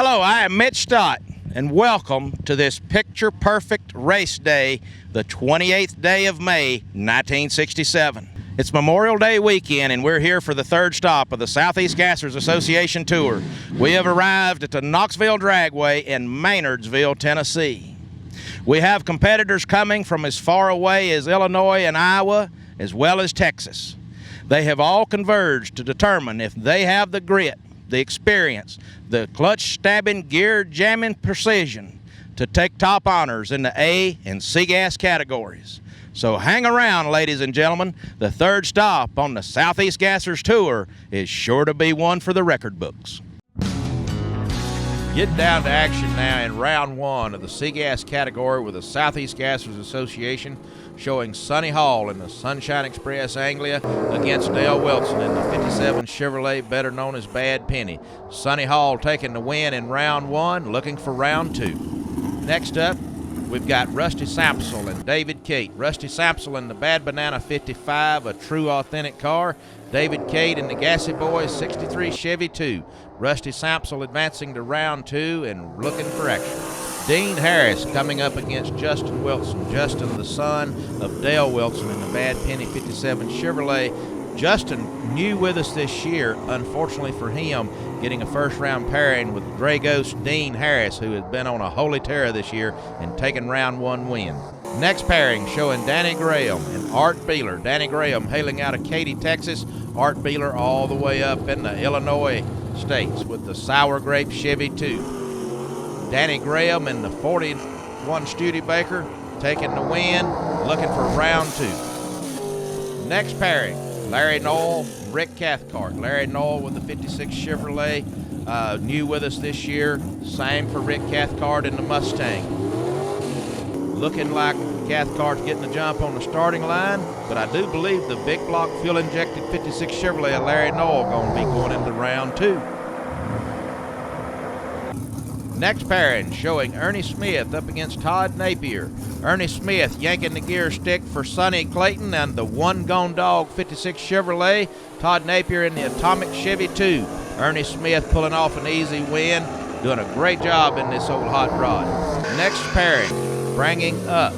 Hello, I am Mitch Stott, and welcome to this picture-perfect race day, the 28th day of May, 1967. It's Memorial Day weekend, and we're here for the third stop of the Southeast Gassers Association Tour. We have arrived at the Knoxville Dragway in Maynardville, Tennessee. We have competitors coming from as far away as Illinois and Iowa, as well as Texas. They have all converged to determine if they have the grit, the experience, the clutch stabbing, gear jamming precision to take top honors in the A and C gas categories. So hang around, ladies and gentlemen. The third stop on the Southeast Gassers Tour is sure to be one for the record books. Get down to action now in round one of the C gas category with the Southeast Gassers Association, showing Sonny Hall in the Sunshine Express Anglia against Dale Wilson in the 57 Chevrolet, better known as Bad Penny. Sonny Hall taking the win in round one, looking for round two. Next up, we've got Rusty Sampsell and David Cate. Rusty Sampsell in the Bad Banana 55, a true authentic car. David Cate in the Gassy Boys 63 Chevy 2. Rusty Sampsell advancing to round two and looking for action. Dean Harris coming up against Justin Wilson. Justin, the son of Dale Wilson in the Bad Penny 57 Chevrolet. Justin new with us this year, unfortunately for him, getting a first-round pairing with Gray Ghost Dean Harris, who has been on a holy terror this year and taking round one win. Next pairing showing Danny Graham and Art Beeler. Danny Graham hailing out of Katy, Texas. Art Beeler all the way up in the Illinois states with the Sour Grape Chevy 2. Danny Graham in the 41 Studebaker taking the win, looking for round two. Next pairing, Larry Noel, Rick Cathcart. Larry Noel with the 56 Chevrolet, new with us this year. Same for Rick Cathcart in the Mustang. Looking like Cathcart's getting the jump on the starting line, but I do believe the big block fuel-injected 56 Chevrolet of Larry Noel going to be going into round two. Next pairing showing Ernie Smith up against Todd Napier. Ernie Smith yanking the gear stick for Sonny Clayton and the One Gone Dog 56 Chevrolet. Todd Napier in the Atomic Chevy 2. Ernie Smith pulling off an easy win, doing a great job in this old hot rod. Next pairing, bringing up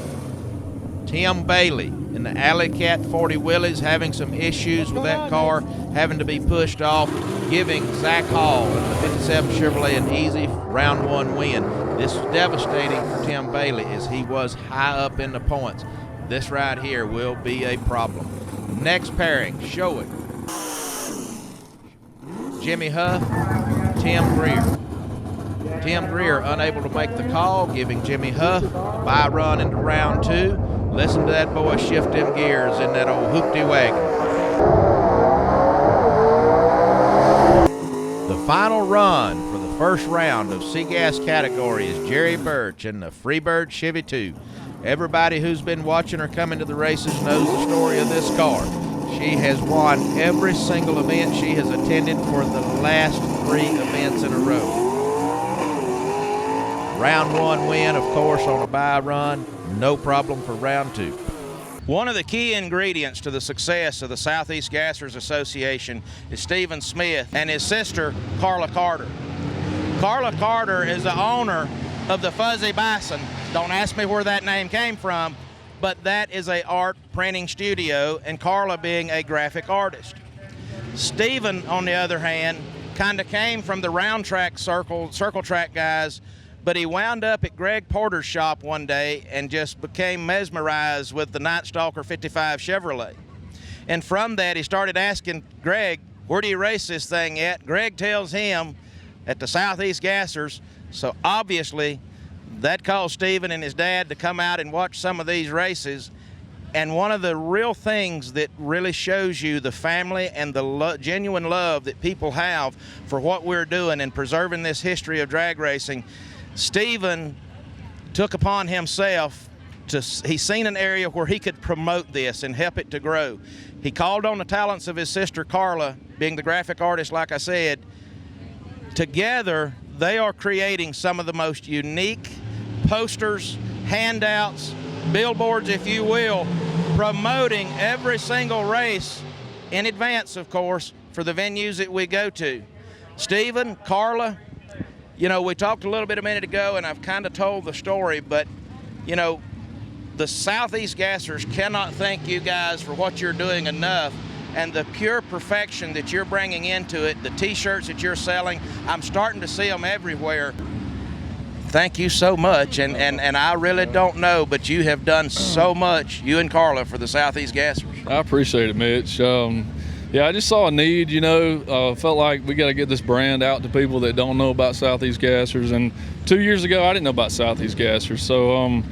Tim Bailey in the Alley Cat 40 Willys, having some issues with that car, having to be pushed off, giving Zach Hall in the 57 Chevrolet an easy round one win. This was devastating for Tim Bailey as he was high up in the points. This right here will be a problem. Next pairing showing Jimmy Huff, Tim Greer. Tim Greer unable to make the call, giving Jimmy Huff a bye run into round two. Listen to that boy shift them gears in that old hoopty wagon. The final run for the first round of C-Gas category is Jerry Birch in the Freebird Chevy 2. Everybody who's been watching or coming to the races knows the story of this car. She has won every single event she has attended for the last 3 events in a row. Round one win, of course, on a bye run. No problem for round two. One of the key ingredients to the success of the Southeast Gassers Association is Stephen Smith and his sister, Carla Carter. Carla Carter is the owner of the Fuzzy Bison. Don't ask me where that name came from, but that is a art printing studio, and Carla being a graphic artist. Stephen, on the other hand, kind of came from the round track circle track guys, but he wound up at Greg Porter's shop one day and just became mesmerized with the Night Stalker 55 Chevrolet. And from that, he started asking Greg, where do you race this thing at? Greg tells him at the Southeast Gassers. So obviously, that caused Stephen and his dad to come out and watch some of these races. And one of the real things that really shows you the family and the genuine love that people have for what we're doing and preserving this history of drag racing, Stephen took upon himself he's seen an area where he could promote this and help it to grow. He called on the talents of his sister Carla, being the graphic artist, like I said. Together, they are creating some of the most unique posters, handouts, billboards, if you will, promoting every single race in advance, of course, for the venues that we go to. Stephen, Carla, you know, we talked a little bit a minute ago, and I've kind of told the story, but, you know, the Southeast Gassers cannot thank you guys for what you're doing enough, and the pure perfection that you're bringing into it, the T-shirts that you're selling, I'm starting to see them everywhere. Thank you so much, and I really don't know, but you have done so much, you and Carla, for the Southeast Gassers. I appreciate it, Mitch. Yeah, I just saw a need, you know, felt like we got to get this brand out to people that don't know about Southeast Gassers, and 2 years ago I didn't know about Southeast Gassers, so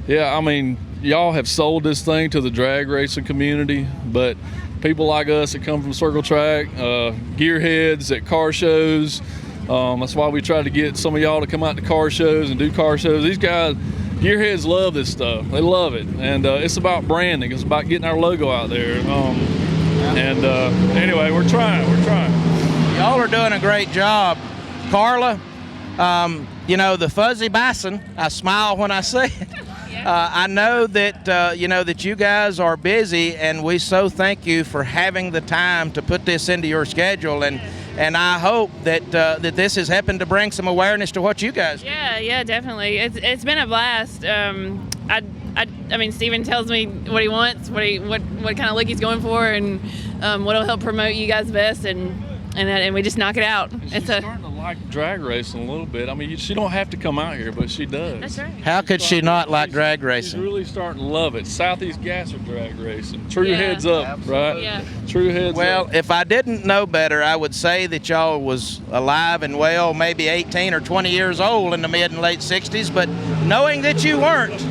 yeah, I mean, y'all have sold this thing to the drag racing community, but people like us that come from Circle Track, gearheads at car shows, that's why we try to get some of y'all to come out to car shows and do car shows. These guys, gearheads, love this stuff. They love it, and it's about branding. It's about getting our logo out there. Anyway, we're trying. Y'all are doing a great job. Carla, you know, the Fuzzy Bison, I smile when I say it. I know that you know that you guys are busy, and we so thank you for having the time to put this into your schedule, and I hope that that this has happened to bring some awareness to what you guys do. Yeah, definitely. It's been a blast. I mean, Steven tells me what he wants, what kind of look he's going for, and what'll help promote you guys best, and we just knock it out. She's starting to like drag racing a little bit. I mean, she don't have to come out here, but she does. That's right. How could she not like drag She's racing? really starting to love it. Southeast Gasser drag racing. True heads up, Absolutely. right? Yeah. True heads up. Well, if I didn't know better, I would say that y'all was alive and well, maybe 18 or 20 years old in the mid and late 60s, but knowing that you weren't,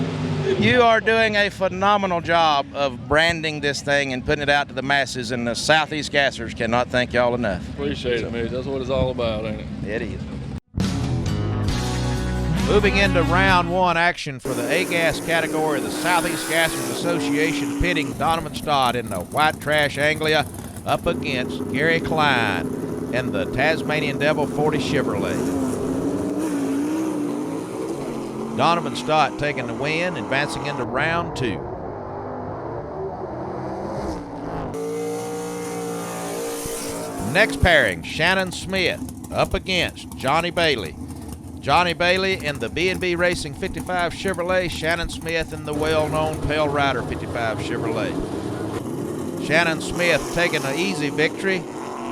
you are doing a phenomenal job of branding this thing and putting it out to the masses, and the Southeast Gassers cannot thank y'all enough. Appreciate it, man. That's what it's all about, ain't it? It is. Moving into round one action for the A-Gas category, the Southeast Gassers Association pitting Donovan Stott in the White Trash Anglia up against Gary Klein in the Tasmanian Devil 40 Chevrolet. Donovan Stott taking the win, advancing into round two. Next pairing, Shannon Smith up against Johnny Bailey. Johnny Bailey in the B&B Racing 55 Chevrolet, Shannon Smith in the well-known Pale Rider 55 Chevrolet. Shannon Smith taking an easy victory,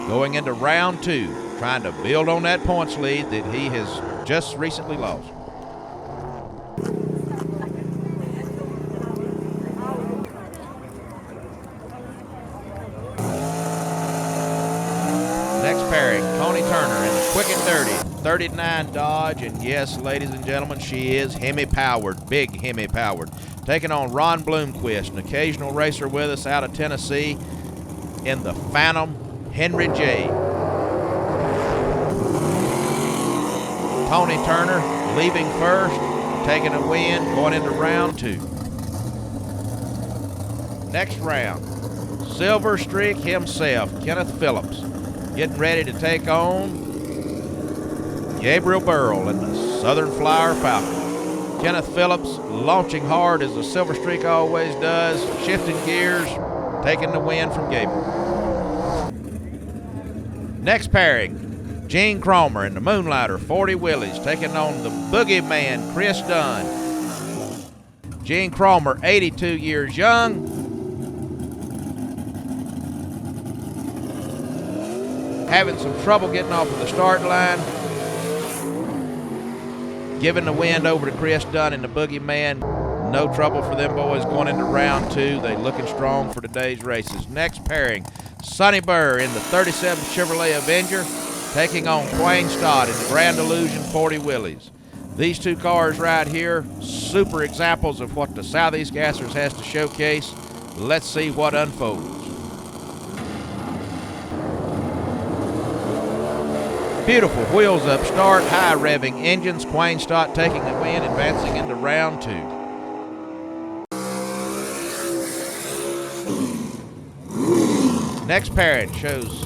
going into round two, trying to build on that points lead that he has just recently lost. Next pairing, Tony Turner in the Quick and Dirty 39 Dodge, and yes, ladies and gentlemen, she is Hemi powered, big Hemi powered. Taking on Ron Bloomquist, an occasional racer with us out of Tennessee, in the Phantom Henry J. Tony Turner leaving first, taking a win, going into round two. Next round, Silver Streak himself, Kenneth Phillips, getting ready to take on Gabriel Burrell in the Southern Flyer Falcon. Kenneth Phillips launching hard as the Silver Streak always does, shifting gears, taking the win from Gabriel. Next pairing, Gene Cromer in the Moonlighter 40 Willies, taking on the boogeyman Chris Dunn. Gene Cromer, 82 years young, having some trouble getting off of the start line, giving the wind over to Chris Dunn and the Boogeyman. No trouble for them boys going into round two. They looking strong for today's races. Next pairing, Sonny Burr in the 37 Chevrolet Avenger, taking on Quayne Stott in the Grand Illusion 40 Willies. These two cars right here, super examples of what the Southeast Gassers has to showcase. Let's see what unfolds. Beautiful wheels up start, high revving engines. Quayne Stott taking the win, advancing into round two. Next pairing shows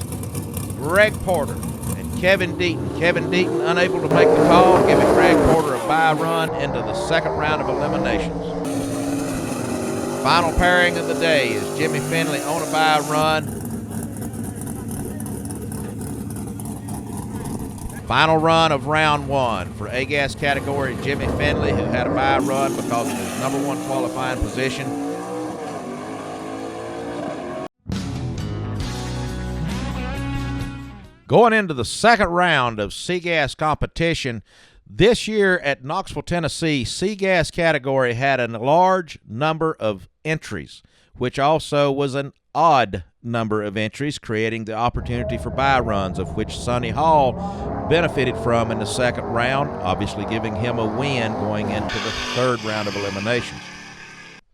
Greg Porter and Kevin Deaton. Kevin Deaton unable to make the call, giving Greg Porter a bye run into the second round of eliminations. Final pairing of the day is Jimmy Finley on a bye run. Final run of round one for A-Gas category, Jimmy Finley, who had a bye run because of his #1 qualifying position. Going into the second round of C-Gas competition, this year at Knoxville, Tennessee, C-Gas category had a large number of entries, which also was an odd number of entries, creating the opportunity for bye runs, of which Sonny Hall benefited from in the second round, obviously giving him a win going into the third round of eliminations.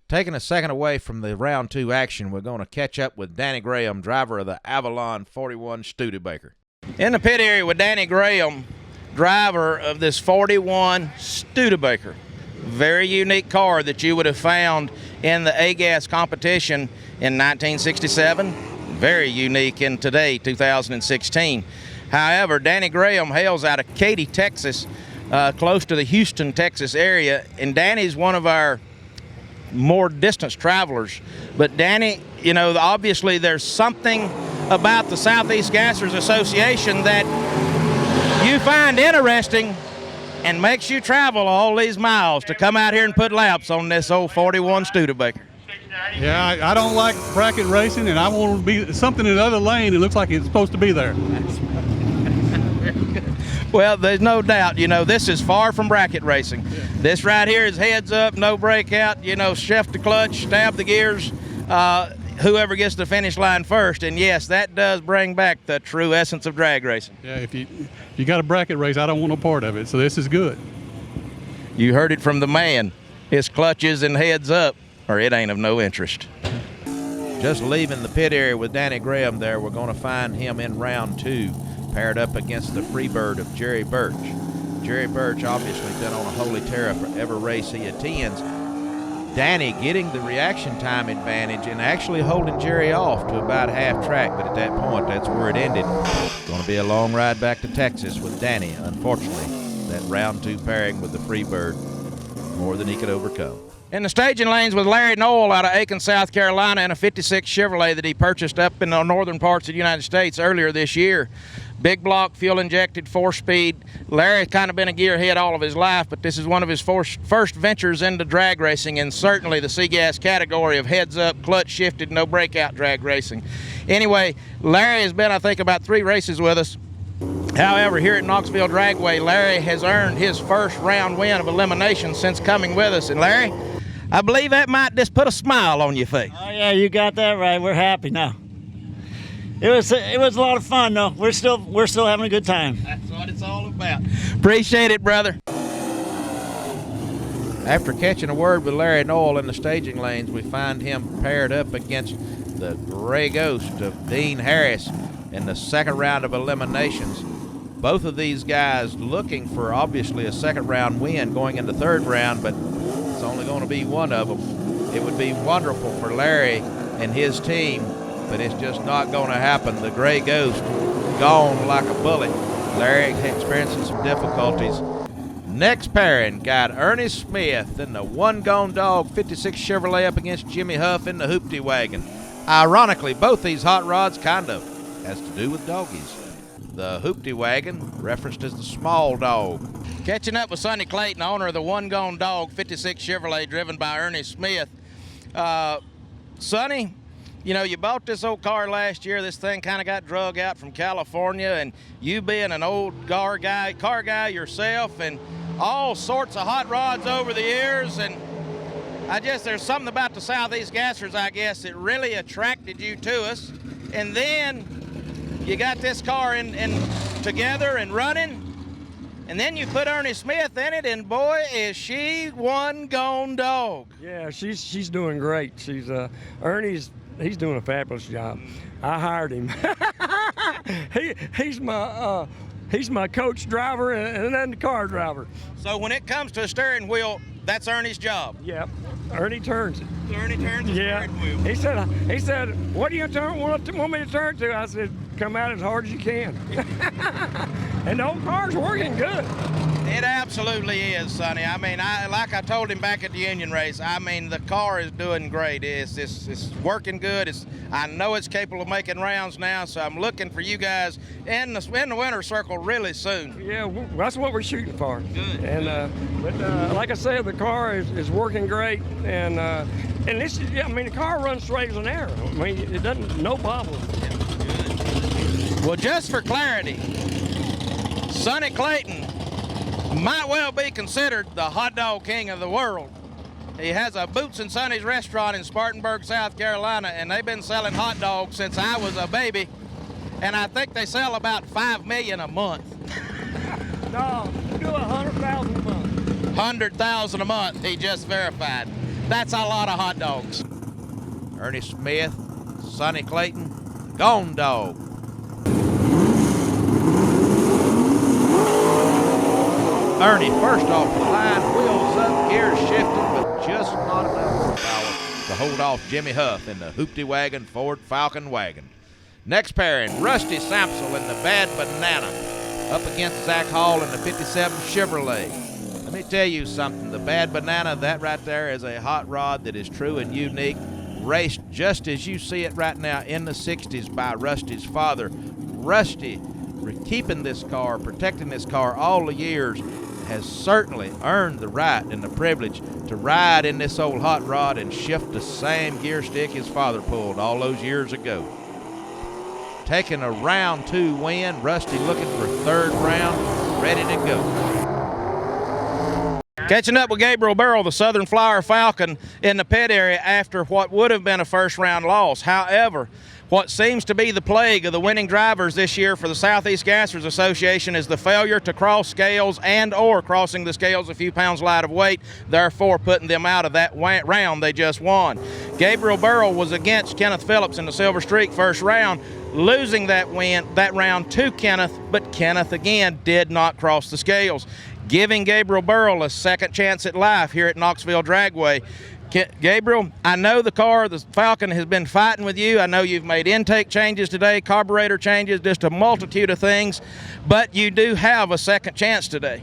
Taking a second away from the round 2 action, we're going to catch up with Danny Graham, driver of the Avalon 41 Studebaker. In the pit area with Danny Graham, driver of this 41 Studebaker. Very unique car that you would have found in the A-Gas competition in 1967. Very unique in today, 2016. However, Danny Graham hails out of Katy, Texas, close to the Houston, Texas area, and Danny's one of our more distance travelers. But Danny, you know, obviously there's something about the Southeast Gassers Association that you find interesting and makes you travel all these miles to come out here and put laps on this old 41 Studebaker. Yeah, I don't like bracket racing, and I want to be something in the other lane. It looks like it's supposed to be there. Well, there's no doubt, you know, this is far from bracket racing. Yeah. This right here is heads up, no breakout, you know, shift the clutch, stab the gears, whoever gets to the finish line first. And yes, that does bring back the true essence of drag racing. Yeah, if you got a bracket race, I don't want no part of it, so this is good. You heard it from the man. His clutches and heads up, or it ain't of no interest. Just leaving the pit area with Danny Graham there, we're going to find him in round 2, paired up against the Freebird of Jerry Birch. Jerry Birch obviously been on a holy terror for every race he attends. Danny getting the reaction time advantage and actually holding Jerry off to about half track, but at that point, that's where it ended. Going to be a long ride back to Texas with Danny, unfortunately. That round 2 pairing with the Freebird, more than he could overcome. In the staging lanes with Larry Noel out of Aiken, South Carolina, and a 56 Chevrolet that he purchased up in the northern parts of the United States earlier this year. Big block, fuel-injected, 4-speed. Larry's kind of been a gearhead all of his life, but this is one of his first ventures into drag racing, and certainly the C-Gas category of heads-up, clutch-shifted, no breakout drag racing. Anyway, Larry has been, I think, about 3 races with us. However, here at Knoxville Dragway, Larry has earned his first round win of elimination since coming with us. And Larry, I believe that might just put a smile on your face. Oh yeah, you got that right. We're happy now. It was a lot of fun though. We're still having a good time. That's what it's all about. Appreciate it, brother. After catching a word with Larry Noel in the staging lanes, we find him paired up against the Gray Ghost of Dean Harris in the second round of eliminations. Both of these guys looking for obviously a second round win going into third round, but it's only going to be one of them. It would be wonderful for Larry and his team, but it's just not going to happen. The Gray Ghost gone like a bullet. Larry experiencing some difficulties. Next pairing got Ernie Smith in the One Gone Dog 56 Chevrolet up against Jimmy Huff in the Hoopty Wagon. Ironically, both these hot rods kind of has to do with doggies. The Hoopty Wagon, referenced as the small dog. Catching up with Sonny Clayton, owner of the One Gone Dog 56 Chevrolet driven by Ernie Smith. Sonny, you know, you bought this old car last year. This thing kind of got drug out from California, and you being an old car guy yourself, and all sorts of hot rods over the years, and I guess there's something about the Southeast Gassers, I guess, that really attracted you to us. And then you got this car in together and running, and then you put Ernie Smith in it, and boy, is she one gone dog. Yeah, she's doing great. She's he's doing a fabulous job. I hired him. He's my coach driver and then the car driver. So when it comes to a steering wheel, that's Ernie's job. Yep, Ernie turns it. Ernie turns the steering wheel. He said, what do you want me to turn to? I said, come out as hard as you can. And the old car's working good. It absolutely is, Sonny. I mean, like I told him back at the Union race, I mean, the car is doing great. It's working good. I know it's capable of making rounds now, so I'm looking for you guys in the winner circle really soon. Yeah, that's what we're shooting for. Good. And but like I said, the car is working great, and this is, I mean, the car runs straight as an arrow. I mean, it doesn't, no problem. Well, just for clarity, Sonny Clayton might well be considered the hot dog king of the world. He has a Boots and Sonny's restaurant in Spartanburg, South Carolina, and they've been selling hot dogs since I was a baby, and I think they sell about 5 million a month. No, we do 100,000 a month. 100,000 a month, he just verified. That's a lot of hot dogs. Ernie Smith, Sonny Clayton, Gone Dog. Ernie first off the line, wheels up, gears shifted, but just not enough power to hold off Jimmy Huff in the Hoopty Wagon Ford Falcon wagon. Next pairing, Rusty Sampsell in the Bad Banana up against Zach Hall in the 57 Chevrolet. Let me tell you something, the Bad Banana, that right there is a hot rod that is true and unique, raced just as you see it right now in the 60s by Rusty's father. Rusty, keeping this car, protecting this car all the years, has certainly earned the right and the privilege to ride in this old hot rod and shift the same gear stick his father pulled all those years ago. Taking a round 2 win, Rusty looking for third round, ready to go. Catching up with Gabriel Burrell, the Southern Flyer Falcon, in the pit area after what would have been a first-round loss. However, what seems to be the plague of the winning drivers this year for the Southeast Gassers Association is the failure to cross scales and or crossing the scales a few pounds light of weight, therefore putting them out of that round they just won. Gabriel Burrell was against Kenneth Phillips in the Silver Streak first round, losing that round to Kenneth, but Kenneth again did not cross the scales, giving Gabriel Burrell a second chance at life here at Knoxville Dragway. Gabriel, I know the Falcon has been fighting with you. I know you've made intake changes today, carburetor changes, just a multitude of things, but you do have a second chance today.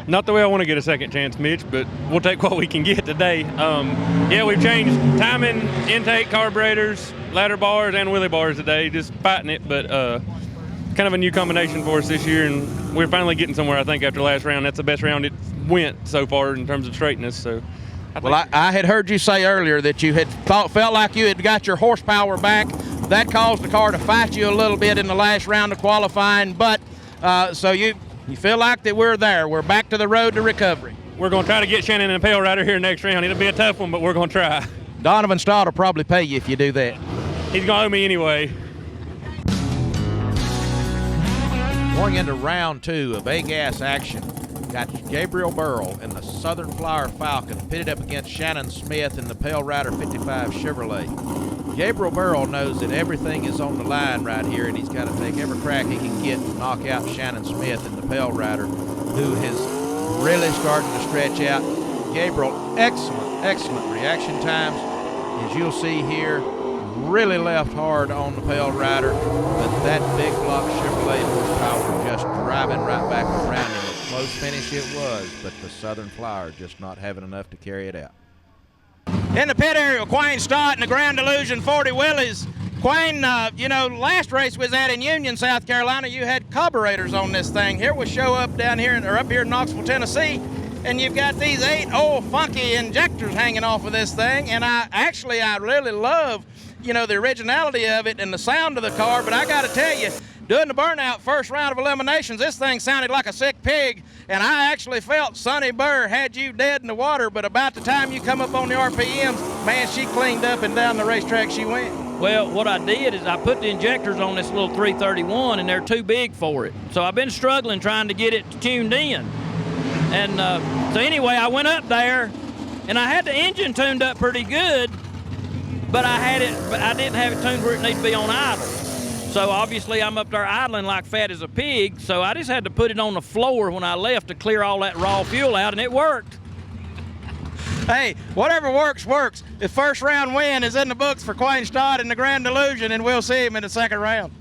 Not the way I want to get a second chance, Mitch, but we'll take what we can get today. Yeah, we've changed timing, intake, carburetors, ladder bars, and wheelie bars today, just fighting it, but kind of a new combination for us this year, and we're finally getting somewhere, I think, after last round. That's the best round it went so far in terms of straightness, so. Well, I had heard you say earlier that you had felt like you had got your horsepower back. That caused the car to fight you a little bit in the last round of qualifying, but so you feel like that we're there. We're back to the road to recovery. We're going to try to get Shannon and Pale Rider here next round. It'll be a tough one, but we're going to try. Donovan Stott will probably pay you if you do that. He's going to owe me anyway. Going into round 2 of A-Gas action, got Gabriel Burrell in the Southern Flyer Falcon pitted up against Shannon Smith in the Pale Rider 55 Chevrolet. Gabriel Burrell knows that everything is on the line right here, and he's got to take every crack he can get to knock out Shannon Smith in the Pale Rider, who is really starting to stretch out. Gabriel, excellent reaction times, as you'll see here. Really left hard on the Pale Rider, but that big block Chevrolet horsepower just driving right back around him. A close finish it was, but the Southern Flyer just not having enough to carry it out. In the pit area, Quayne Stott and the Grand Illusion 40 Willys. Quayne, last race was at in Union, South Carolina. You had carburetors on this thing. Here we show up down here, or up here in Knoxville, Tennessee, and you've got these 8 old funky injectors hanging off of this thing. And I really love the originality of it and the sound of the car, but I got to tell you, doing the burnout first round of eliminations, this thing sounded like a sick pig, and I actually felt Sonny Burr had you dead in the water, but about the time you come up on the RPMs, man, she cleaned up and down the racetrack she went. Well, what I did is I put the injectors on this little 331, and they're too big for it. So I've been struggling trying to get it tuned in. And so anyway, I went up there, and I had the engine tuned up pretty good, but I didn't have it tuned where it needed to be on idle. So obviously I'm up there idling like fat as a pig, so I just had to put it on the floor when I left to clear all that raw fuel out, and it worked. Hey, whatever works, works. The first round win is in the books for Quayne Stott and the Grand Illusion, and we'll see him in the second round.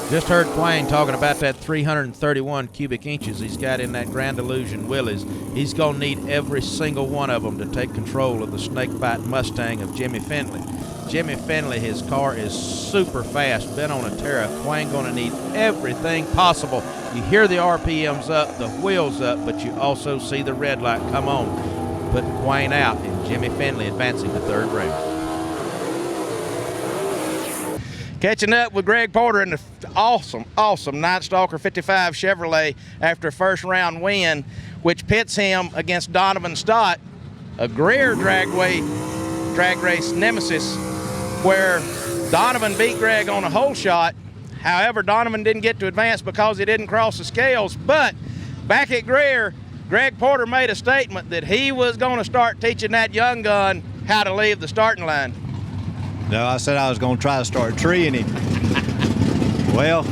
Just heard Quayne talking about that 331 cubic inches he's got in that Grand Illusion Willys. He's going to need every single one of them to take control of the snakebite Mustang of Jimmy Finley. Jimmy Finley, his car is super fast, been on a tear. Quayne going to need everything possible. You hear the RPMs up, the wheels up, but you also see the red light come on, putting Quayne out, and Jimmy Finley advancing to third round. Catching up with Greg Porter in the awesome Night Stalker 55 Chevrolet after a first round win, which pits him against Donovan Stott, a Greer drag race nemesis, where Donovan beat Greg on a hole shot. However, Donovan didn't get to advance because he didn't cross the scales. But back at Greer, Greg Porter made a statement that he was going to start teaching that young gun how to leave the starting line. No, I said I was going to try to start treeing him. Well,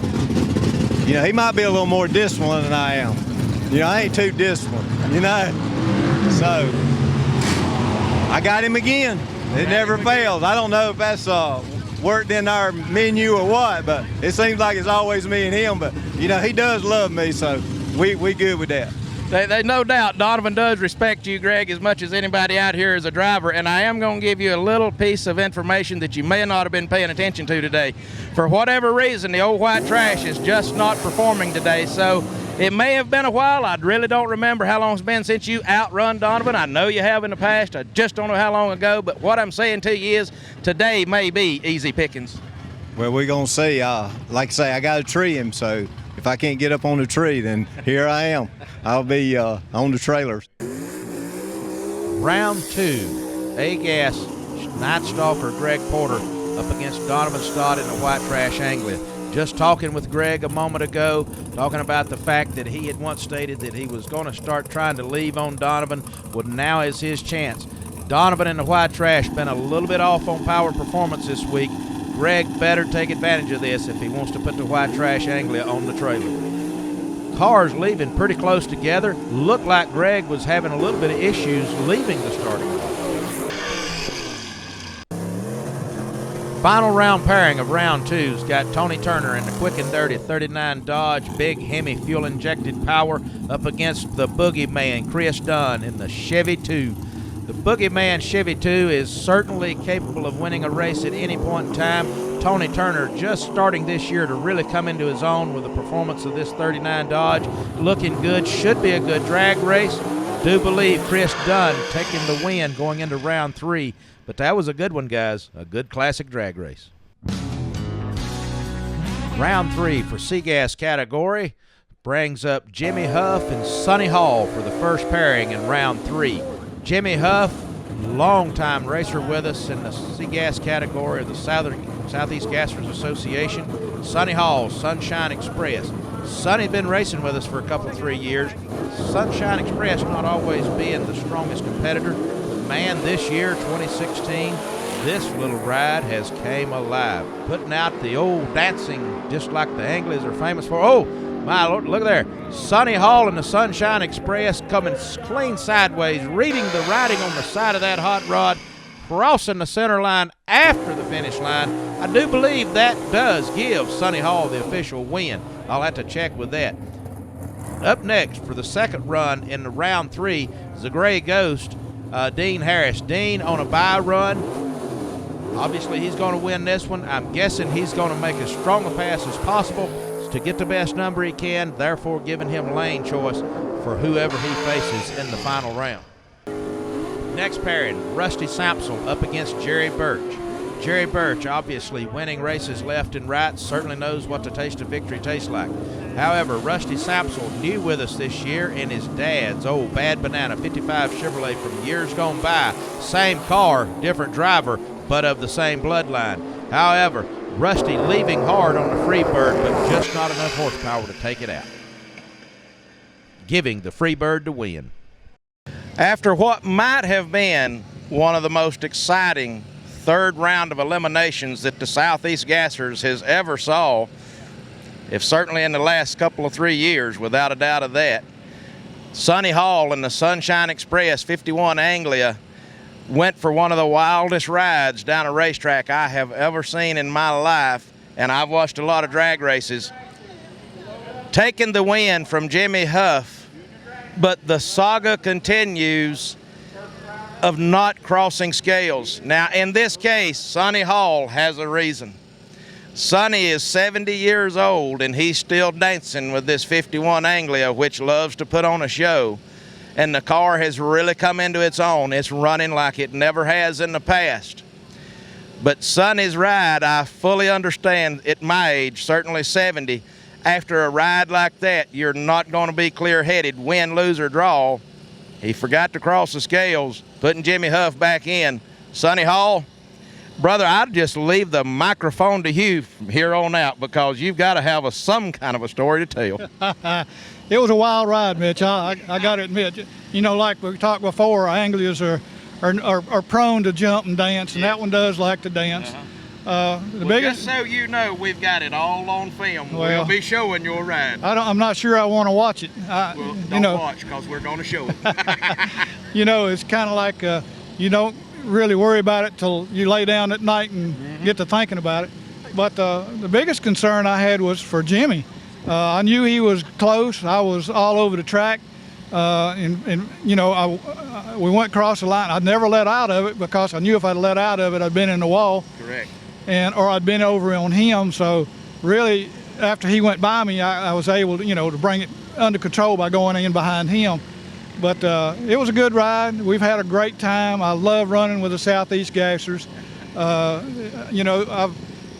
you know, he might be a little more disciplined than I am. You know, I ain't too disciplined, you know. So, I got him again. It never fails. I don't know if that's worked in our menu or what, but it seems like it's always me and him. But, you know, he does love me, so we good with that. They no doubt Donovan does respect you, Greg, as much as anybody out here as a driver, and I am going to give you a little piece of information that you may not have been paying attention to today. For whatever reason, the old white trash is just not performing today, so it may have been a while. I really don't remember how long it's been since you outrun Donovan. I know you have in the past. I just don't know how long ago, but what I'm saying to you is today may be easy pickings. Well, we're going to see. Like I say, I got to tree him, so if I can't get up on the tree, then here I am. I'll be on the trailers. Round 2, A-Gas Night Stalker Greg Porter up against Donovan Stott in the white trash Anglia. Just talking with Greg a moment ago, talking about the fact that he had once stated that he was going to start trying to leave on Donovan. Well, now is his chance. Donovan in the white trash been a little bit off on power performance this week. Greg better take advantage of this if he wants to put the white trash Anglia on the trailer. Cars leaving pretty close together. Looked like Greg was having a little bit of issues leaving the starting line. Final round pairing of round 2's got Tony Turner in the quick and dirty 39 Dodge Big Hemi fuel injected power up against the Boogeyman Chris Dunn in the Chevy 2. The Boogeyman Chevy 2 is certainly capable of winning a race at any point in time. Tony Turner just starting this year to really come into his own with the performance of this 39 Dodge. Looking good, should be a good drag race. Do believe Chris Dunn taking the win going into round 3. But that was a good one, guys. A good classic drag race. Round 3 for C-Gas category brings up Jimmy Huff and Sonny Hall for the first pairing in round 3. Jimmy Huff, longtime racer with us in the C-Gas category of the Southeast Gassers Association. Sonny Hall, Sunshine Express. Sonny's been racing with us for a couple, 3 years. Sunshine Express not always being the strongest competitor. Man, this year, 2016, this little ride has came alive. Putting out the old dancing just like the Anglias are famous for. Oh, my Lord, look there. Sonny Hall and the Sunshine Express coming clean sideways, reading the writing on the side of that hot rod, crossing the center line after the finish line. I do believe that does give Sonny Hall the official win. I'll have to check with that. Up next for the second run in the round 3 is the Gray Ghost, Dean Harris. Dean on a bye run. Obviously, he's going to win this one. I'm guessing he's going to make as strong a pass as possible to get the best number he can, therefore giving him lane choice for whoever he faces in the final round. Next pairing, Rusty Sampsell up against Jerry Birch. Jerry Birch, obviously winning races left and right, certainly knows what the taste of victory tastes like. However, Rusty Sampsell, new with us this year in his dad's old Bad Banana 55 Chevrolet from years gone by. Same car, different driver, but of the same bloodline. However, Rusty leaving hard on the Freebird, but just not enough horsepower to take it out, giving the Freebird the win. After what might have been one of the most exciting third round of eliminations that the Southeast Gassers has ever saw, if certainly in the last couple of 3 years, without a doubt of that, Sonny Hall and the Sunshine Express 51 Anglia went for one of the wildest rides down a racetrack I have ever seen in my life. and I've watched a lot of drag races, taking the win from Jimmy Huff, but the saga continues of not crossing scales. Now, in this case, Sonny Hall has a reason. Sonny is 70 years old, and he's still dancing with this 51 Anglia, which loves to put on a show. And the car has really come into its own. It's running like it never has in the past. But Sonny's ride, I fully understand at my age, certainly 70, after a ride like that, you're not going to be clear-headed, win, lose, or draw. He forgot to cross the scales, putting Jimmy Huff back in. Sonny Hall, brother, I'd just leave the microphone to you from here on out, because you've got to have some kind of a story to tell. It was a wild ride, Mitch. I got to admit. You know, like we talked before, Anglias are prone to jump and dance, and that one does like to dance. Just so you know, we've got it all on film. We'll be showing your ride. I'm not sure I want to watch it. Don't watch, because we're going to show it. You know, it's kind of like you don't really worry about it till you lay down at night and get to thinking about it. But the biggest concern I had was for Jimmy. I knew he was close. I was all over the track. And you know, we went across the line. I'd never let out of it, because I knew if I'd let out of it, I'd been in the wall. Correct. Or I'd been over on him. So really, after he went by me, I was able to, to bring it under control by going in behind him. But it was a good ride. We've had a great time. I love running with the Southeast Gassers.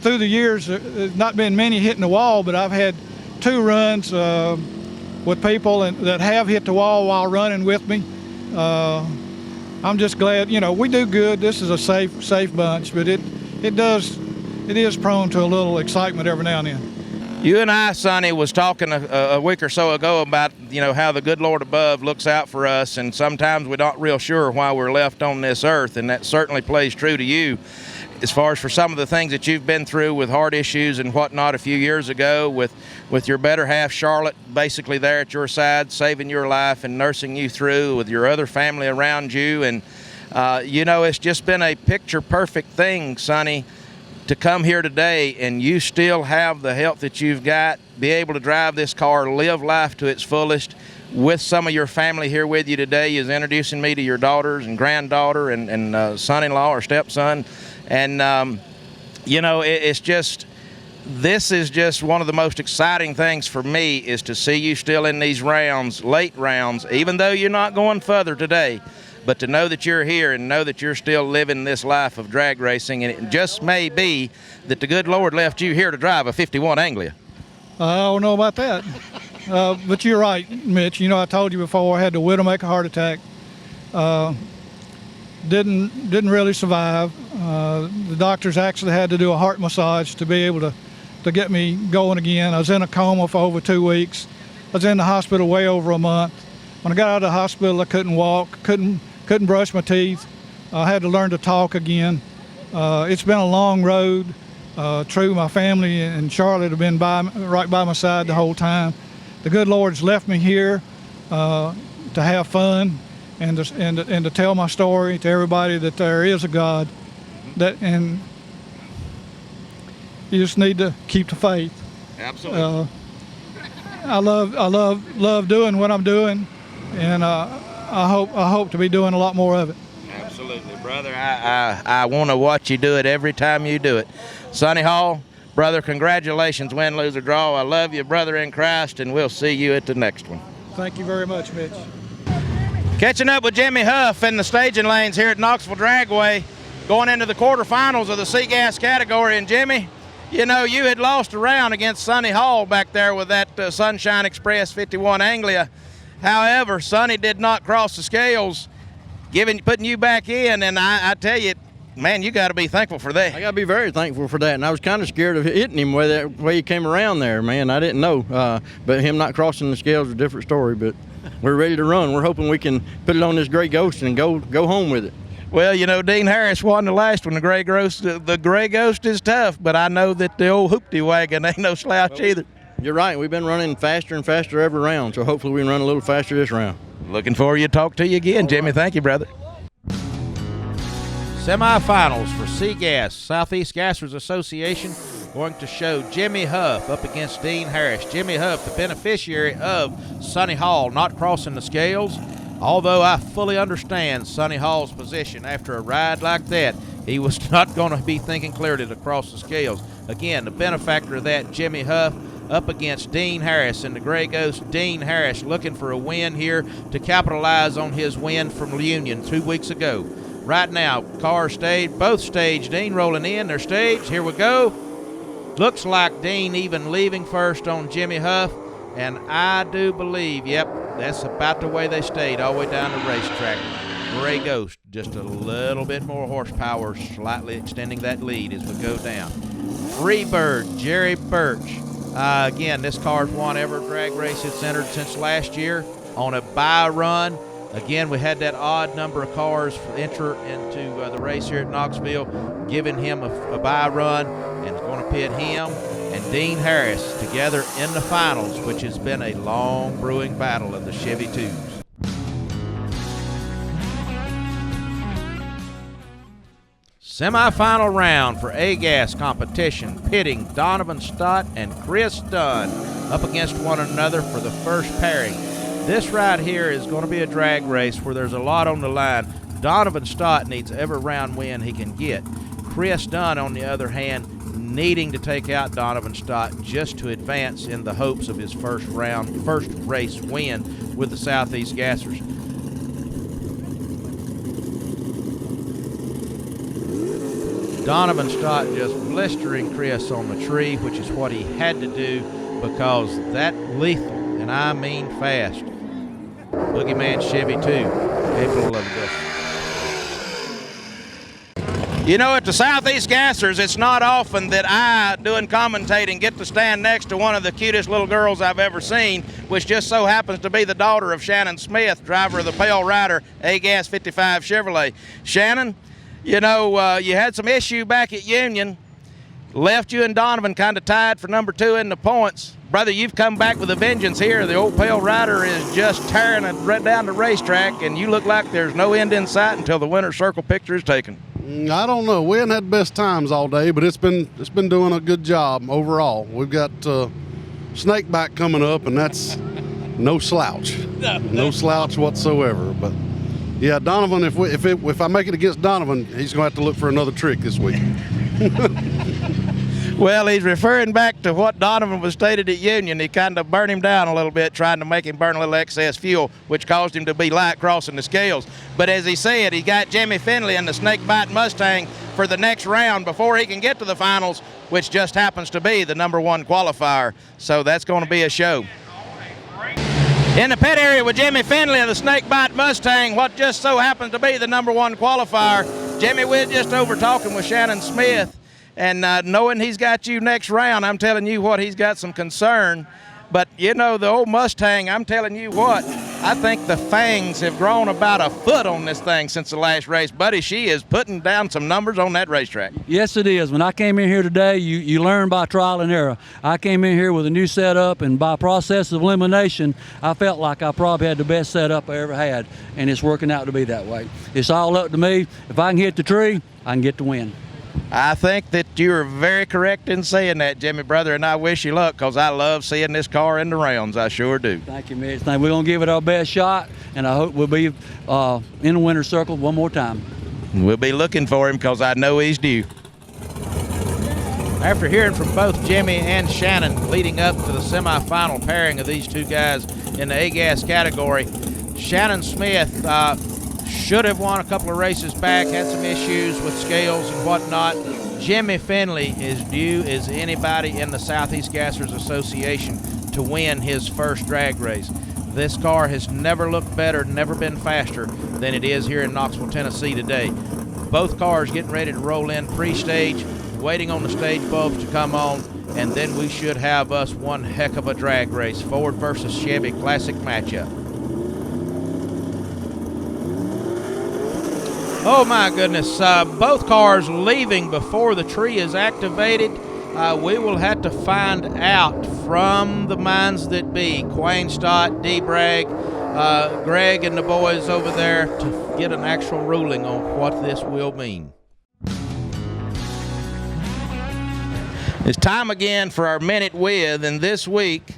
Through the years, there's not been many hitting the wall, but I've had 2 runs with people that have hit the wall while running with me. I'm just glad, we do good. This is a safe bunch, but it is prone to a little excitement every now and then. You and I, Sonny, was talking a week or so ago about, how the good Lord above looks out for us, and sometimes we're not real sure why we're left on this earth, and that certainly plays true to you. As far as for some of the things that you've been through with heart issues and whatnot a few years ago, with your better half, Charlotte, basically there at your side, saving your life and nursing you through, with your other family around you. And, it's just been a picture-perfect thing, Sonny, to come here today and you still have the health that you've got, be able to drive this car, live life to its fullest, with some of your family here with you today. Is introducing me to your daughters and granddaughter and son-in-law or stepson. And, this is just one of the most exciting things for me, is to see you still in these rounds, late rounds, even though you're not going further today, but to know that you're here and know that you're still living this life of drag racing. And it just may be that the good Lord left you here to drive a 51 Anglia. I don't know about that. But you're right, Mitch. I told you before, I had the widowmaker heart attack. Didn't really survive. The doctors actually had to do a heart massage to be able to get me going again. I was in a coma for over 2 weeks. I was in the hospital way over a month. When I got out of the hospital, I couldn't walk, couldn't brush my teeth. I had to learn to talk again. It's been a long road. True, my family and Charlotte have been right by my side the whole time. The good Lord's left me here to have fun and to tell my story to everybody that there is a God. And you just need to keep the faith. Absolutely. I love doing what I'm doing, and I hope to be doing a lot more of it. Absolutely, brother. I want to watch you do it every time you do it. Sonny Hall, brother, congratulations, win, lose, or draw. I love you, brother in Christ, and we'll see you at the next one. Thank you very much, Mitch. Catching up with Jimmy Huff in the staging lanes here at Knoxville Dragway, going into the quarterfinals of the C-Gas category. And Jimmy, you had lost a round against Sonny Hall back there with that Sunshine Express 51 Anglia. However, Sonny did not cross the scales, putting you back in, and I tell you, man, you got to be thankful for that. I got to be very thankful for that, and I was kind of scared of hitting him the way he came around there, man. I didn't know, but him not crossing the scales is a different story, but we're ready to run. We're hoping we can put it on this Gray Ghost and go home with it. Well, Dean Harris won the last one. The Gray Ghost is tough, but I know that the old hoopty wagon ain't no slouch either. You're right. We've been running faster and faster every round, so hopefully we can run a little faster this round. Looking forward to talk to you again, Jimmy. Thank you, brother. Semifinals for C-Gas, Southeast Gassers Association, going to show Jimmy Huff up against Dean Harris. Jimmy Huff, the beneficiary of Sonny Hall not crossing the scales. Although I fully understand Sonny Hall's position after a ride like that, he was not going to be thinking clearly to cross the scales. Again, the benefactor of that, Jimmy Huff, up against Dean Harris in the Gray Ghost. Dean Harris looking for a win here to capitalize on his win from Union 2 weeks ago. Right now, cars staged, both staged. Dean rolling in, they're staged. Here we go. Looks like Dean even leaving first on Jimmy Huff, and I do believe, yep, that's about the way they stayed all the way down the racetrack. Gray Ghost, just a little bit more horsepower, slightly extending that lead as we go down. Freebird, Jerry Birch. Again, this car's won every drag race it's entered since last year on a bye run. Again, we had that odd number of cars enter into the race here at Knoxville, giving him a bye run, and it's going to pit him and Dean Harris together in the finals, which has been a long brewing battle of the Chevy 2s. Semi-final round for A-Gas competition, pitting Donovan Stott and Chris Dunn up against one another for the first pairing. This right here is going to be a drag race where there's a lot on the line. Donovan Stott needs every round win he can get. Chris Dunn, on the other hand, needing to take out Donovan Stott just to advance in the hopes of his first race win with the Southeast Gassers. Donovan Stott just blistering Chris on the tree, which is what he had to do because that lethal, and I mean fast, Boogeyman Chevy 2 capable of this. You know, at the Southeast Gassers, it's not often that I, doing commentating, get to stand next to one of the cutest little girls I've ever seen, which just so happens to be the daughter of Shannon Smith, driver of the Pale Rider A-Gas 55 Chevrolet. Shannon, you know, you had some issue back at Union, left you and Donovan kind of tied for number 2 in the points. Brother, you've come back with a vengeance here. The old Pale Rider is just tearing it right down the racetrack, and you look like there's no end in sight until the winner's circle picture is taken. I don't know. We haven't had the best times all day, but it's been doing a good job overall. We've got snakeback coming up, and that's no slouch, no slouch whatsoever. But yeah, Donovan. If I make it against Donovan, he's going to have to look for another trick this week. Well, he's referring back to what Donovan was stated at Union. He kind of burned him down a little bit, trying to make him burn a little excess fuel, which caused him to be light crossing the scales. But as he said, he got Jimmy Finley in the Snakebite Mustang for the next round before he can get to the finals, which just happens to be the number 1 qualifier. So that's going to be a show. In the pit area with Jimmy Finley of the Snakebite Mustang, what just so happens to be the number 1 qualifier. Jimmy, we're just over talking with Shannon Smith. And knowing he's got you next round, I'm telling you what, he's got some concern. But, you know, the old Mustang, I'm telling you what, I think the fangs have grown about a foot on this thing since the last race. Buddy, she is putting down some numbers on that racetrack. Yes, it is. When I came in here today, you learn by trial and error. I came in here with a new setup, and by process of elimination, I felt like I probably had the best setup I ever had, and it's working out to be that way. It's all up to me. If I can hit the tree, I can get the win. I think that you're very correct in saying that, Jimmy, brother, and I wish you luck because I love seeing this car in the rounds. I sure do. Thank you, Mitch. We're going to give it our best shot, and I hope we'll be in the winner's circle one more time. We'll be looking for him because I know he's due. After hearing from both Jimmy and Shannon leading up to the semifinal pairing of these two guys in the A-Gas category, Shannon Smith should have won a couple of races back, had some issues with scales and whatnot. Jimmy Finley is due as anybody in the Southeast Gassers Association to win his first drag race. This car has never looked better, never been faster than it is here in Knoxville, Tennessee today. Both cars getting ready to roll in pre-stage, waiting on the stage bulbs to come on, and then we should have us one heck of a drag race. Ford versus Chevy classic matchup. Oh my goodness, both cars leaving before the tree is activated. We will have to find out from the minds that be, Quayne Stott, D. Bragg, Greg and the boys over there, to get an actual ruling on what this will mean. It's time again for our Minute With, and this week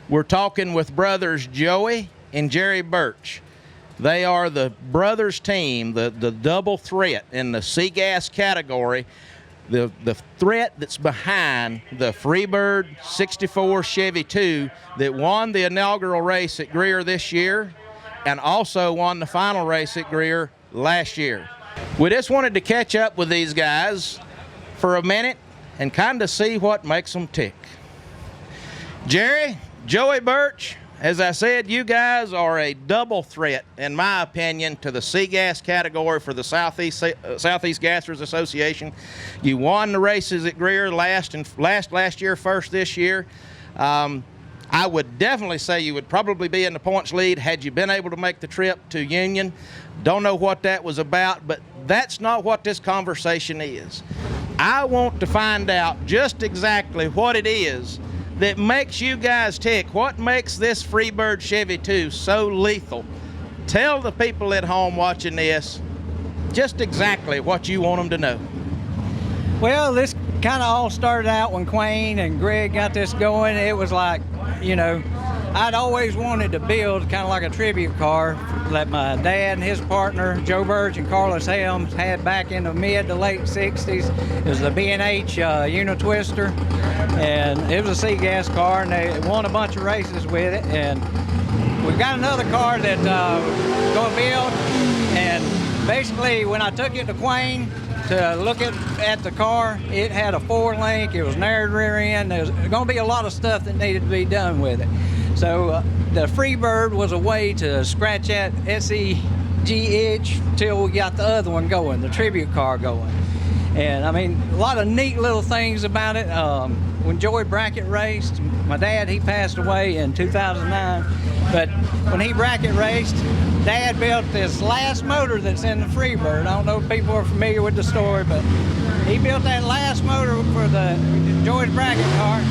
we're talking with brothers Joey and Jerry Birch. They are the brothers team, the double threat in the Seagas category, the threat that's behind the Freebird 64 Chevy 2 that won the inaugural race at Greer this year and also won the final race at Greer last year. We just wanted to catch up with these guys for a minute and kind of see what makes them tick. Jerry, Joey Birch, as I said, you guys are a double threat, in my opinion, to the Seagas category for the Southeast Gassers Association. You won the races at Greer last year, first this year. I would definitely say you would probably be in the points lead had you been able to make the trip to Union. Don't know what that was about, but that's not what this conversation is. I want to find out just exactly what it is that makes you guys tick. What makes this Freebird Chevy 2 so lethal? Tell the people at home watching this just exactly what you want them to know. Well, this kind of all started out when Quayne and Greg got this going. It was like, you know, I'd always wanted to build kind of like a tribute car that my dad and his partner, Joe Birch and Carlos Helms, had back in the mid to late 60s. It was the B&H Unitwister, and it was a Seagas car, and they won a bunch of races with it. And we've got another car that we're going to build, and basically when I took it to Quayne to look at the car, it had a 4-link, it was narrowed rear end, there was going to be a lot of stuff that needed to be done with it. So the Freebird was a way to scratch that SEG itch till we got the other one going, the tribute car going. And I mean, a lot of neat little things about it. When Joey Brackett raced, my dad, he passed away in 2009, but when he bracket raced, Dad built this last motor that's in the Freebird. I don't know if people are familiar with the story, but he built that last motor for the Joey's bracket car.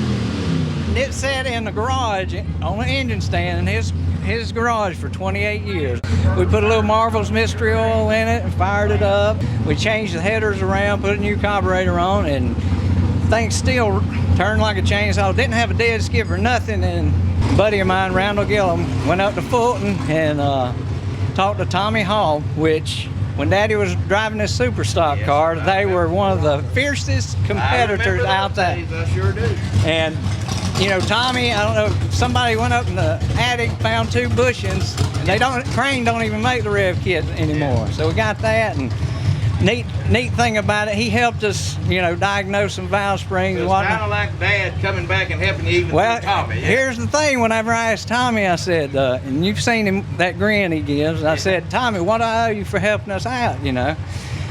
It sat in the garage on an engine stand in his garage for 28 years. We put a little Marvel's mystery oil in it and fired it up. We changed the headers around, put a new carburetor on, and things still turned like a chainsaw. Didn't have a dead skip or nothing. And a buddy of mine, Randall Gillum, went up to Fulton and talked to Tommy Hall, which when Daddy was driving this super stock car, they were one of the fiercest competitors out there. I sure do. And you know, Tommy, I don't know, somebody went up in the attic, found 2 bushings, and Crane don't even make the rev kit anymore. So we got that, and neat thing about it, he helped us, you know, diagnose some valve springs and whatnot. It's kind of like Dad coming back and helping you even through Tommy. Yeah. Here's the thing, whenever I asked Tommy, I said, and you've seen him, that grin he gives, I said, Tommy, what do I owe you for helping us out, you know?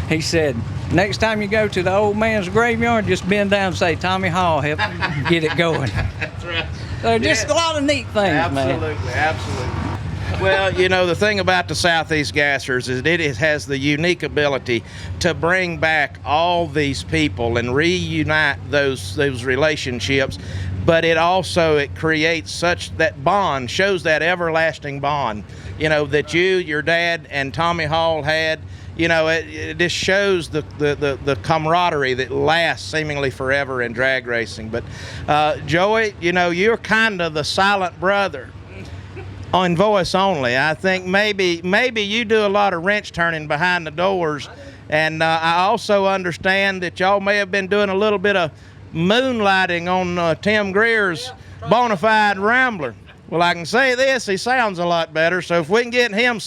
He said, next time you go to the old man's graveyard, just bend down and say, Tommy Hall helped get it going. That's right. So just a lot of neat things, absolutely, man. Absolutely. Well, you know, the thing about the Southeast Gassers is it has the unique ability to bring back all these people and reunite those relationships, but it creates such that bond, shows that everlasting bond, you know, that your dad and Tommy Hall had. You know, it just shows the camaraderie that lasts seemingly forever in drag racing. But Joey, you know, you're kind of the silent brother on voice only. I think maybe you do a lot of wrench turning behind the doors, and I also understand that y'all may have been doing a little bit of moonlighting on Tim Greer's Bonafide Rambler. Well, I can say this, he sounds a lot better, so if we can get him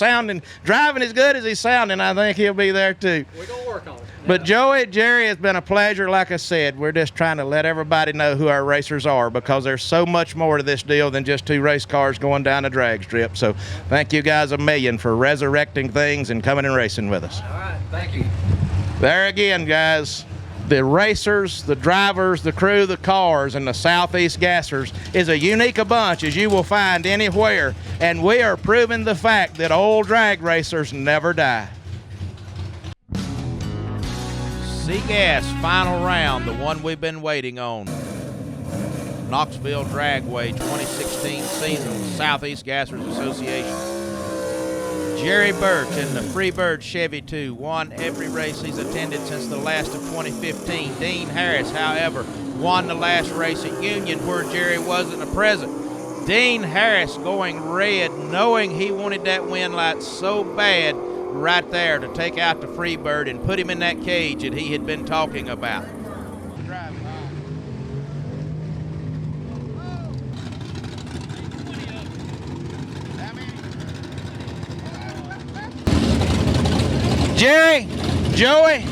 driving as good as he's sounding, I think he'll be there too. We're going to work on it. But Joey, Jerry, it's been a pleasure. Like I said, we're just trying to let everybody know who our racers are, because there's so much more to this deal than just 2 race cars going down a drag strip. So thank you guys a million for resurrecting things and coming and racing with us. All right, thank you. There again, guys. The racers, the drivers, the crew, the cars, and the Southeast Gassers is a unique a bunch as you will find anywhere, and we are proving the fact that old drag racers never die. Seagas final round, the one we've been waiting on. Knoxville Dragway 2016 season, Southeast Gassers Association. Jerry Birch in the Freebird Chevy 2 won every race he's attended since the last of 2015. Dean Harris, however, won the last race at Union where Jerry wasn't present. Dean Harris going red, knowing he wanted that win light so bad right there to take out the Freebird and put him in that cage that he had been talking about. Jerry, Joey,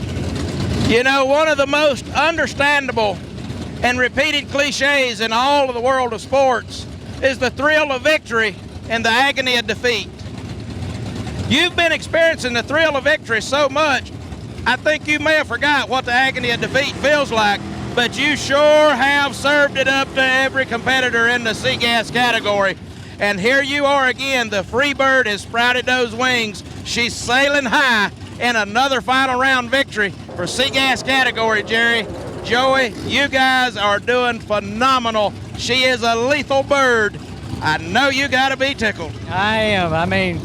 you know, one of the most understandable and repeated cliches in all of the world of sports is the thrill of victory and the agony of defeat. You've been experiencing the thrill of victory so much, I think you may have forgot what the agony of defeat feels like, but you sure have served it up to every competitor in the C-Gas category. And here you are again, the Freebird has sprouted those wings. She's sailing high in another final round victory for C-Gas category, Jerry. Joey, you guys are doing phenomenal. She is a lethal bird. I know you gotta be tickled. I am. I mean,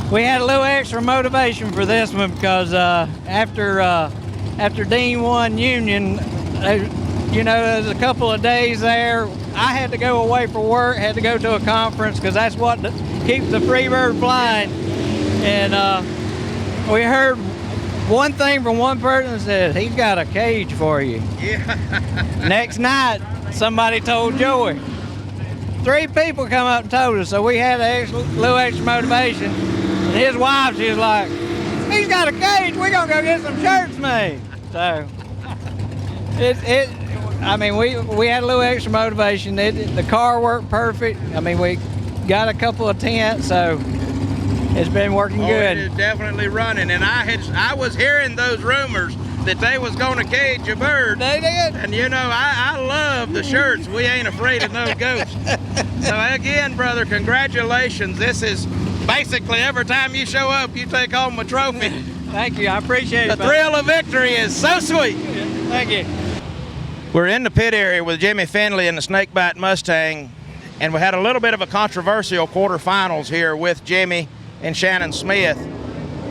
we had a little extra motivation for this one because after Dean won Union, you know, there's a couple of days there. I had to go away for work, had to go to a conference because that's what keeps the Freebird flying. And we heard one thing from one person that said, he's got a cage for you. Yeah. Next night, somebody told Joey. 3 people come up and told us, so we had a little extra motivation. And his wife, she was like, he's got a cage, we're gonna go get some shirts made. So, I mean, we had a little extra motivation. The car worked perfect. I mean, we got a couple of tents, so it's been working good. It is definitely running, and I was hearing those rumors that they was going to cage a bird. They did. And you know, I love the shirts. We ain't afraid of no ghosts. So again, brother, congratulations. This is basically every time you show up, you take home a trophy. Thank you, I appreciate it. The thrill of victory is so sweet. Thank you. We're in the pit area with Jimmy Finley and the Snakebite Mustang, and we had a little bit of a controversial quarterfinals here with Jimmy and Shannon Smith.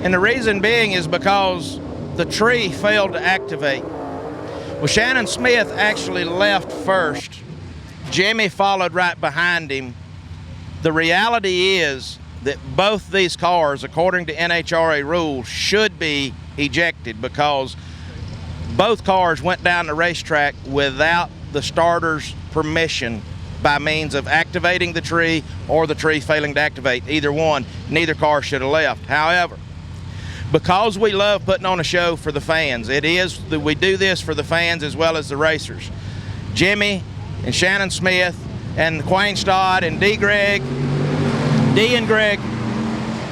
And the reason being is because the tree failed to activate. Well, Shannon Smith actually left first. Jimmy followed right behind him. The reality is that both these cars, according to NHRA rules, should be ejected because both cars went down the racetrack without the starter's permission by means of activating the tree or the tree failing to activate. Either one, neither car should have left. However, because we love putting on a show for the fans, we do this for the fans as well as the racers. Jimmy and Shannon Smith and Quayne Stott and Dee and Greg,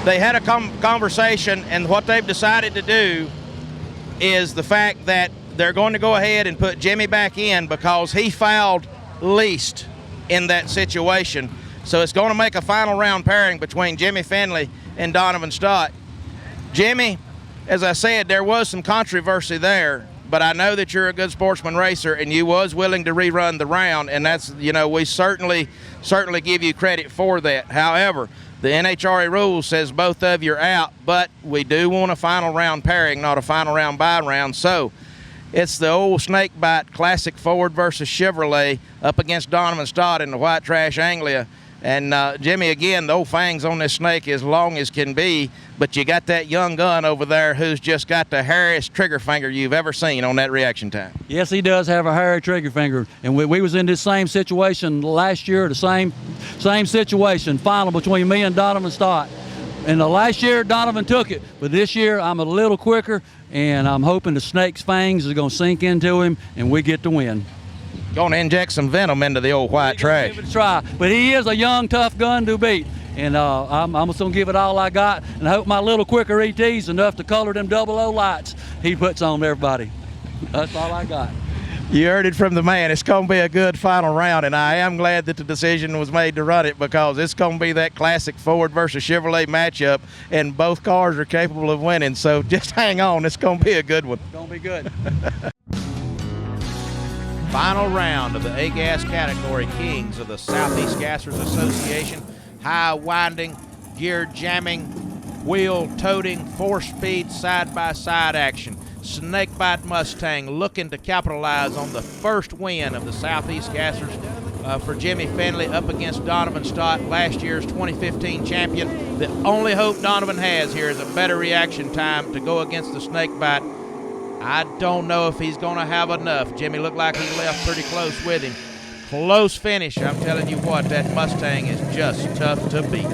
they had a conversation, and what they've decided to do is the fact that they're going to go ahead and put Jimmy back in because he fouled least in that situation. So it's going to make a final round pairing between Jimmy Finley and Donovan Stott. Jimmy, as I said, there was some controversy there, but I know that you're a good sportsman racer and you was willing to rerun the round, and that's, you know, we certainly give you credit for that. However, the NHRA rule says both of you are out, but we do want a final round pairing, not a final round bye round. So it's the old Snakebite Classic Ford versus Chevrolet up against Donovan Stott in the White Trash Anglia. And Jimmy, again, the old fangs on this snake as long as can be, but you got that young gun over there who's just got the hairiest trigger finger you've ever seen on that reaction time. Yes, he does have a hairy trigger finger, and we was in this same situation last year, the same situation, final between me and Donovan Stott. And the last year, Donovan took it, but this year I'm a little quicker, and I'm hoping the snake's fangs is going to sink into him, and we get the win. Going to inject some venom into the old White Trash. Give it a try, but he is a young, tough gun to beat, and I'm just going to give it all I got, and I hope my little quicker ET's enough to color them 00 lights he puts on everybody. That's all I got. You heard it from the man. It's going to be a good final round, and I am glad that the decision was made to run it because it's going to be that classic Ford versus Chevrolet matchup, and both cars are capable of winning. So just hang on. It's going to be a good one. It's going to be good. Final round of the A-Gas category, Kings of the Southeast Gassers Association. High winding, gear jamming, wheel toting, 4-speed side-by-side action. Snakebite Mustang looking to capitalize on the first win of the Southeast Gassers for Jimmy Finley up against Donovan Stott, last year's 2015 champion. The only hope Donovan has here is a better reaction time to go against the Snakebite. I don't know if he's going to have enough. Jimmy looked like he left pretty close with him. Close finish. I'm telling you what, that Mustang is just tough to beat.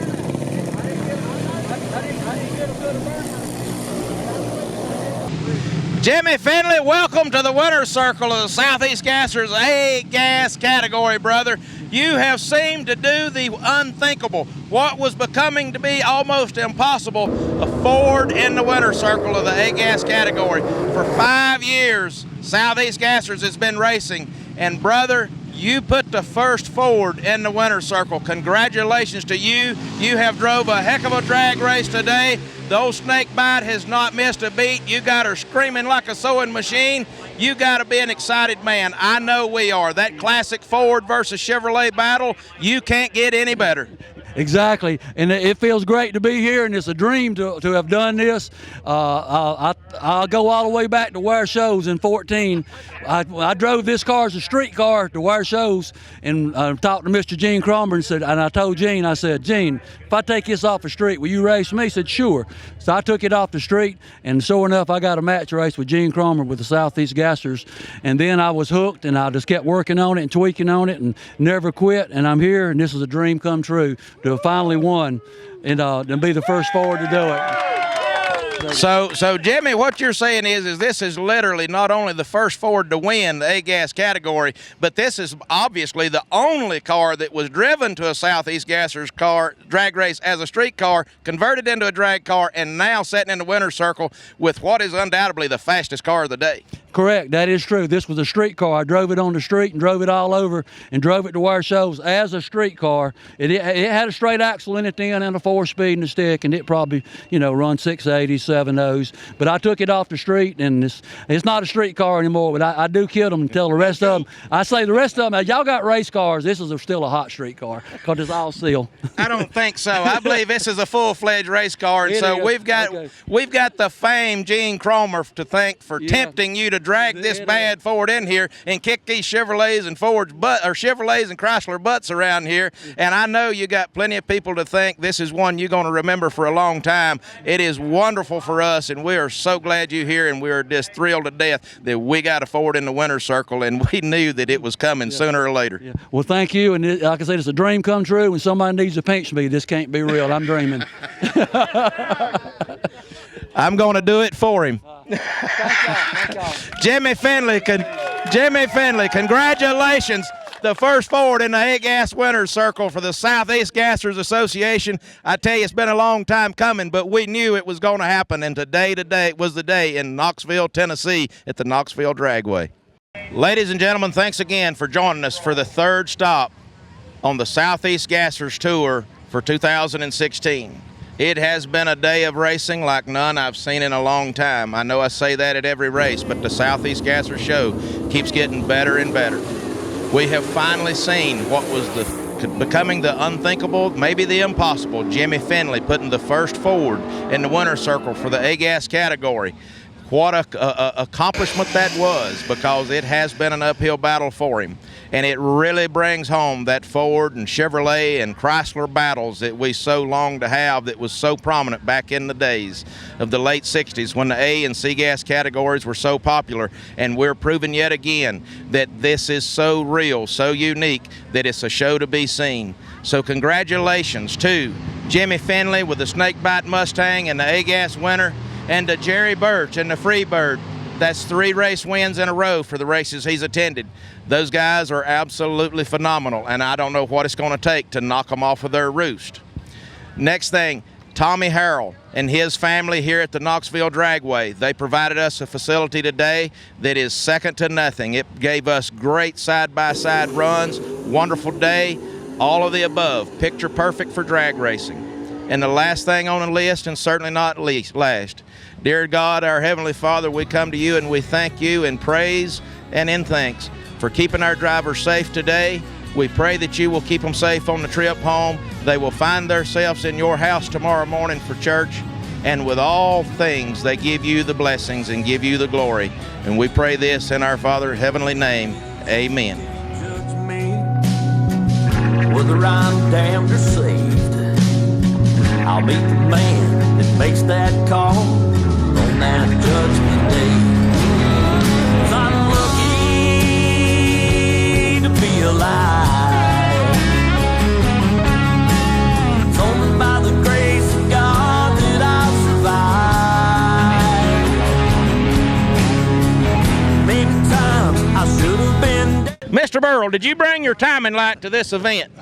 Jimmy Finley, welcome to the winner's circle of the Southeast Gassers A-Gas category, brother. You have seemed to do the unthinkable. What was becoming to be almost impossible, a Ford in the winner's circle of the A-Gas category. For 5 years, Southeast Gassers has been racing, and brother, you put the first Ford in the winner's circle. Congratulations to you. You have drove a heck of a drag race today. The old Snakebite has not missed a beat. You got her screaming like a sewing machine. You got to be an excited man. I know we are. That classic Ford versus Chevrolet battle, you can't get any better. Exactly, and it feels great to be here, and it's a dream to have done this. I'll go all the way back to Ware Shows in 14. I drove this car as a street car to Ware Shows, and talked to Mr. Gene Cromer and I told Gene, I said, Gene, if I take this off the street, will you race me? He said, sure. So I took it off the street, and sure enough, I got a match race with Gene Cromer with the Southeast Gassers, and then I was hooked, and I just kept working on it and tweaking on it and never quit, and I'm here, and this is a dream come true to have finally won and be the first Ford to do it. So Jimmy, what you're saying is this is literally not only the first Ford to win the A-Gas category, but this is obviously the only car that was driven to a Southeast Gassers car drag race as a street car, converted into a drag car, and now sitting in the winner's circle with what is undoubtedly the fastest car of the day. Correct, that is true. This was a street car. I drove it on the street and drove it all over and drove it to Ware Shows as a street car. It had a straight axle in it then and a 4-speed and a stick, and it probably, run 680s, 7.0s. But I took it off the street, and it's not a street car anymore, but I do kid them and tell the rest of them. I say the rest of them, y'all got race cars. This is still a hot street car because it's all steel. I don't think so. I believe this is a full-fledged race car, and so we've got the famed Gene Cromer to thank for tempting you to drag this bad Ford in here and kick these Chevrolets and Chevrolets and Chrysler butts around here. And I know you got plenty of people to thank. This is one you're going to remember for a long time. It is wonderful for us, and we are so glad you're here, and we are just thrilled to death that we got a Ford in the winner's circle, and we knew that it was coming sooner or later. Yeah. Well, thank you, and like I said, it's a dream come true. When somebody needs to pinch me, this can't be real. I'm dreaming. I'm going to do it for him. Thank y'all. Jimmy Finley, congratulations. The first Ford in the A-Gas winner's circle for the Southeast Gassers Association. I tell you, it's been a long time coming, but we knew it was going to happen, and today was the day in Knoxville, Tennessee at the Knoxville Dragway. Ladies and gentlemen, thanks again for joining us for the third stop on the Southeast Gassers Tour for 2016. It has been a day of racing like none I've seen in a long time. I know I say that at every race, but the Southeast Gassers show keeps getting better and better. We have finally seen what was becoming the unthinkable, maybe the impossible. Jimmy Finley putting the first Ford in the winner's circle for the A-Gas category. What a accomplishment that was, because it has been an uphill battle for him. And it really brings home that Ford and Chevrolet and Chrysler battles that we so long to have, that was so prominent back in the days of the late 60s when the A and C gas categories were so popular. And we're proving yet again that this is so real, so unique, that it's a show to be seen. So congratulations to Jimmy Finley with the Snakebite Mustang and the A-Gas winner, and to Jerry Birch and the Freebird. That's 3 race wins in a row for the races he's attended. Those guys are absolutely phenomenal, and I don't know what it's going to take to knock them off of their roost. Next thing, Tommy Harrell and his family here at the Knoxville Dragway. They provided us a facility today that is second to nothing. It gave us great side-by-side runs, wonderful day, all of the above. Picture perfect for drag racing. And the last thing on the list, and certainly not last, dear God, our Heavenly Father, we come to you and we thank you in praise and in thanks for keeping our drivers safe today. We pray that you will keep them safe on the trip home. They will find themselves in your house tomorrow morning for church. and with all things they give you the blessings and give you the glory. And we pray this in our Father's heavenly name. Amen. Judge me, whether I'm damned or saved. I'll meet the man that makes that call on that judgment day. 'Cause I'm lucky to be alive. It's only by the grace of God that I'll survive. Many times I should have been dead. Mr. Burrell, did you bring your timing light to this event?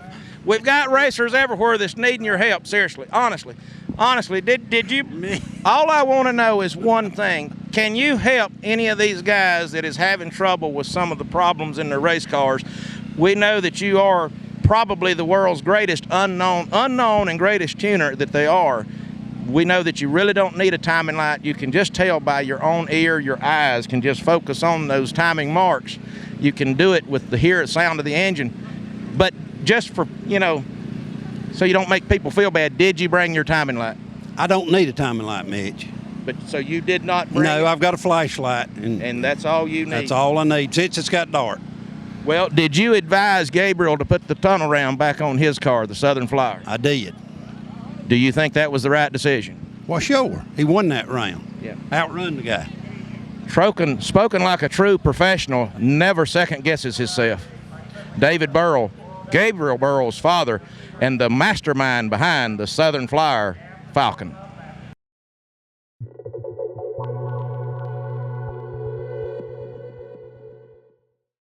We've got racers everywhere that's needing your help, seriously, honestly. Honestly, did you? All I want to know is one thing. Can you help any of these guys that is having trouble with some of the problems in their race cars? We know that you are probably the world's greatest unknown and greatest tuner that they are. We know that you really don't need a timing light. You can just tell by your own ear, your eyes can just focus on those timing marks. You can do it with the hear sound of the engine. But just for, so you don't make people feel bad, did you bring your timing light? I don't need a timing light, Mitch. But so you did not bring No, it? I've got a flashlight. And that's all you need? That's all I need, since it's got dark. Well, did you advise Gabriel to put the tunnel round back on his car, the Southern Flyer? I did. Do you think that was the right decision? Well, sure. He won that round. Yeah. Outrun the guy. Spoken like a true professional, never second guesses himself. David Burrell, Gabriel Burrell's father, and the mastermind behind the Southern Flyer Falcon.